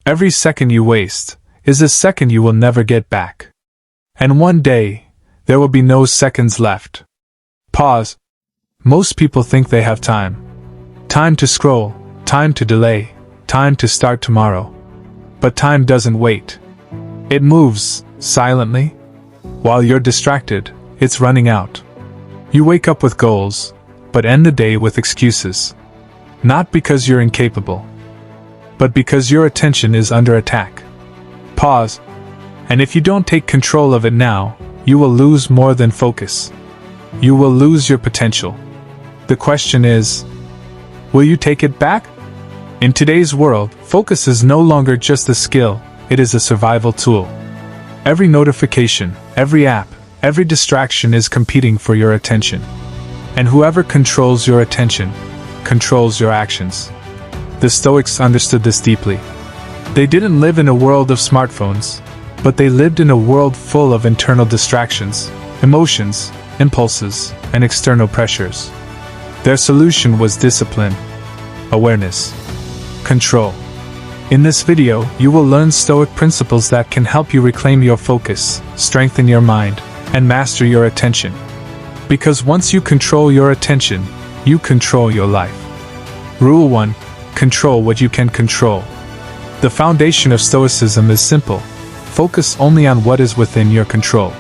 Every second you waste is a second you will never get back. And one day, there will be no seconds left. Pause. Most people think they have time. Time to scroll, time to delay, time to start tomorrow. But time doesn't wait. It moves, silently. While you're distracted, it's running out. You wake up with goals, but end the day with excuses. Not because you're incapable, but because your attention is under attack. Pause. And if you don't take control of it now, you will lose more than focus. You will lose your potential. The question is, will you take it back? In today's world, focus is no longer just a skill, it is a survival tool. Every notification, every app, every distraction is competing for your attention. And whoever controls your attention, controls your actions. The Stoics understood this deeply. They didn't live in a world of smartphones, but they lived in a world full of internal distractions, emotions, impulses, and external pressures. Their solution was discipline, awareness, control. In this video, you will learn Stoic principles that can help you reclaim your focus, strengthen your mind, and master your attention. Because once you control your attention, you control your life. Rule 1. Control what you can control. The foundation of Stoicism is simple. Focus only on what is within your control.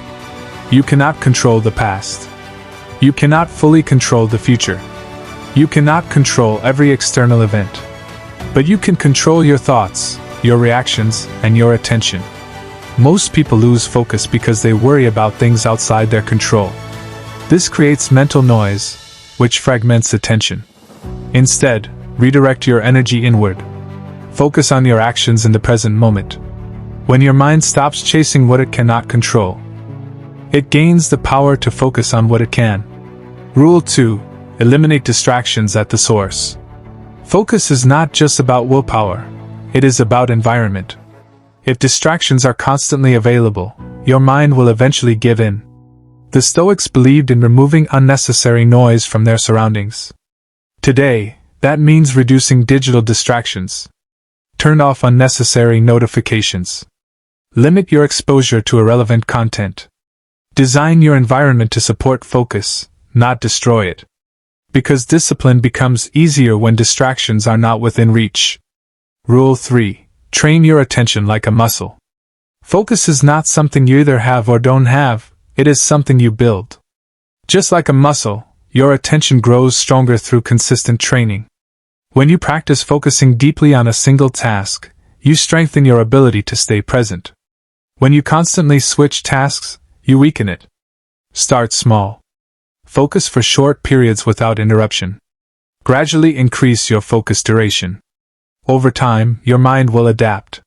You cannot control the past. You cannot fully control the future. You cannot control every external event. But you can control your thoughts, your reactions, and your attention. Most people lose focus because they worry about things outside their control. This creates mental noise, which fragments attention. Instead, redirect your energy inward. Focus on your actions in the present moment. When your mind stops chasing what it cannot control, it gains the power to focus on what it can. Rule 2. Eliminate distractions at the source. Focus is not just about willpower, it is about environment. If distractions are constantly available, your mind will eventually give in. The Stoics believed in removing unnecessary noise from their surroundings. Today, that means reducing digital distractions. Turn off unnecessary notifications. Limit your exposure to irrelevant content. Design your environment to support focus, not destroy it. Because discipline becomes easier when distractions are not within reach. Rule 3. Train your attention like a muscle. Focus is not something you either have or don't have, it is something you build. Just like a muscle, your attention grows stronger through consistent training. When you practice focusing deeply on a single task, you strengthen your ability to stay present. When you constantly switch tasks, you weaken it. Start small. Focus for short periods without interruption. Gradually increase your focus duration. Over time, your mind will adapt.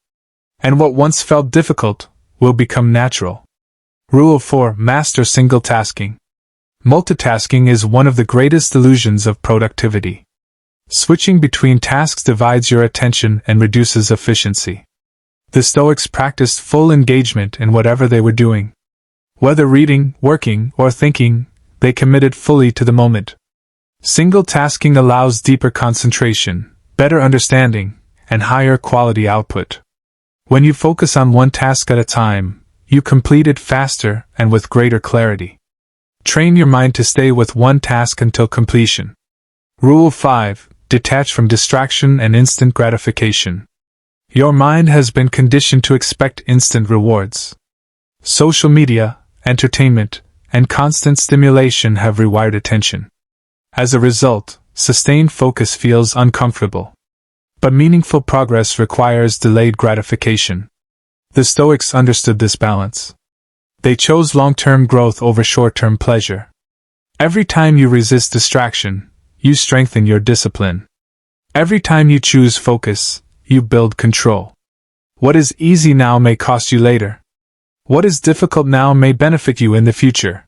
And what once felt difficult will become natural. Rule 4. Master single tasking. Multitasking is one of the greatest illusions of productivity. Switching between tasks divides your attention and reduces efficiency. The Stoics practiced full engagement in whatever they were doing. Whether reading, working, or thinking, they committed fully to the moment. Single tasking allows deeper concentration, better understanding, and higher quality output. When you focus on one task at a time, you complete it faster and with greater clarity. Train your mind to stay with one task until completion. Rule 5. Detach from distraction and instant gratification. Your mind has been conditioned to expect instant rewards. Social media, entertainment, and constant stimulation have rewired attention. As a result, sustained focus feels uncomfortable. But meaningful progress requires delayed gratification. The Stoics understood this balance. They chose long-term growth over short-term pleasure. Every time you resist distraction, you strengthen your discipline. Every time you choose focus, you build control. What is easy now may cost you later. What is difficult now may benefit you in the future.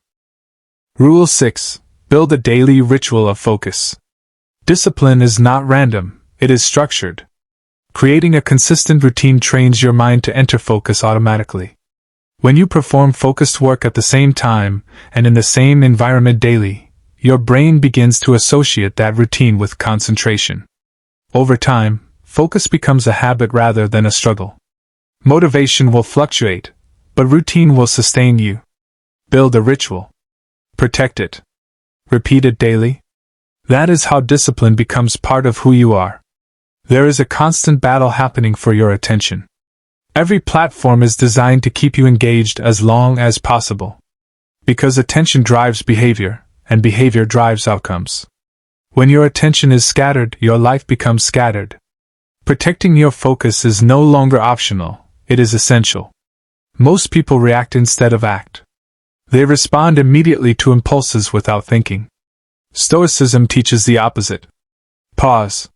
Rule 6. Build a daily ritual of focus. Discipline is not random, it is structured. Creating a consistent routine trains your mind to enter focus automatically. When you perform focused work at the same time and in the same environment daily, your brain begins to associate that routine with concentration. Over time, focus becomes a habit rather than a struggle. Motivation will fluctuate, but routine will sustain you. Build a ritual. Protect it. Repeat it daily. That is how discipline becomes part of who you are. There is a constant battle happening for your attention. Every platform is designed to keep you engaged as long as possible. Because attention drives behavior, and behavior drives outcomes. When your attention is scattered, your life becomes scattered. Protecting your focus is no longer optional, it is essential. Most people react instead of act. They respond immediately to impulses without thinking. Stoicism teaches the opposite. Pause.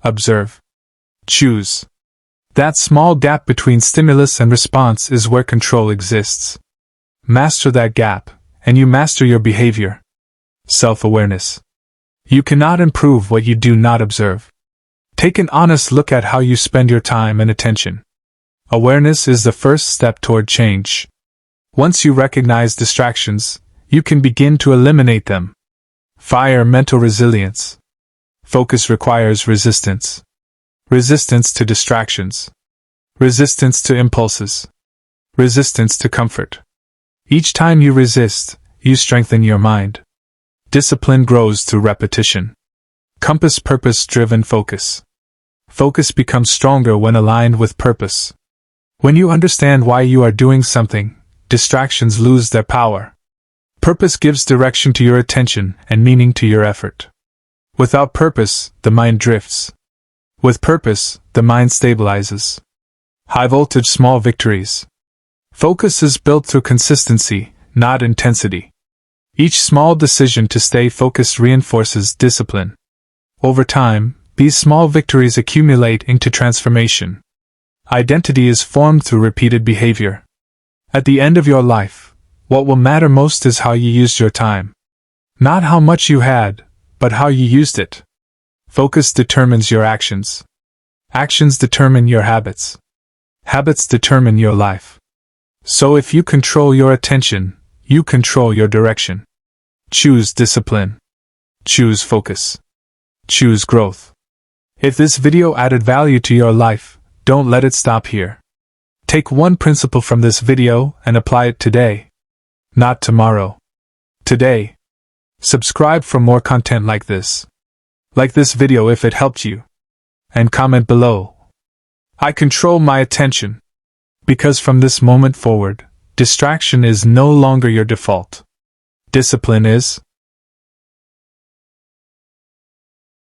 Observe. Choose. That small gap between stimulus and response is where control exists. Master that gap, and you master your behavior. Self-awareness. You cannot improve what you do not observe. Take an honest look at how you spend your time and attention. Awareness is the first step toward change. Once you recognize distractions, you can begin to eliminate them. Fire mental resilience. Focus requires resistance. Resistance to distractions. Resistance to impulses. Resistance to comfort. Each time you resist, you strengthen your mind. Discipline grows through repetition. Compass purpose-driven focus. Focus becomes stronger when aligned with purpose. When you understand why you are doing something, distractions lose their power. Purpose gives direction to your attention and meaning to your effort. Without purpose, the mind drifts. With purpose, the mind stabilizes. High voltage small victories. Focus is built through consistency, not intensity. Each small decision to stay focused reinforces discipline. Over time, these small victories accumulate into transformation. Identity is formed through repeated behavior. At the end of your life, what will matter most is how you used your time. Not how much you had, but how you used it. Focus determines your actions. Actions determine your habits. Habits determine your life. So if you control your attention, you control your direction. Choose discipline. Choose focus. Choose growth. If this video added value to your life, don't let it stop here. Take one principle from this video and apply it today. Not tomorrow. Today. Subscribe for more content like this. Like this video if it helped you. And comment below. I control my attention. Because from this moment forward, distraction is no longer your default. Discipline is.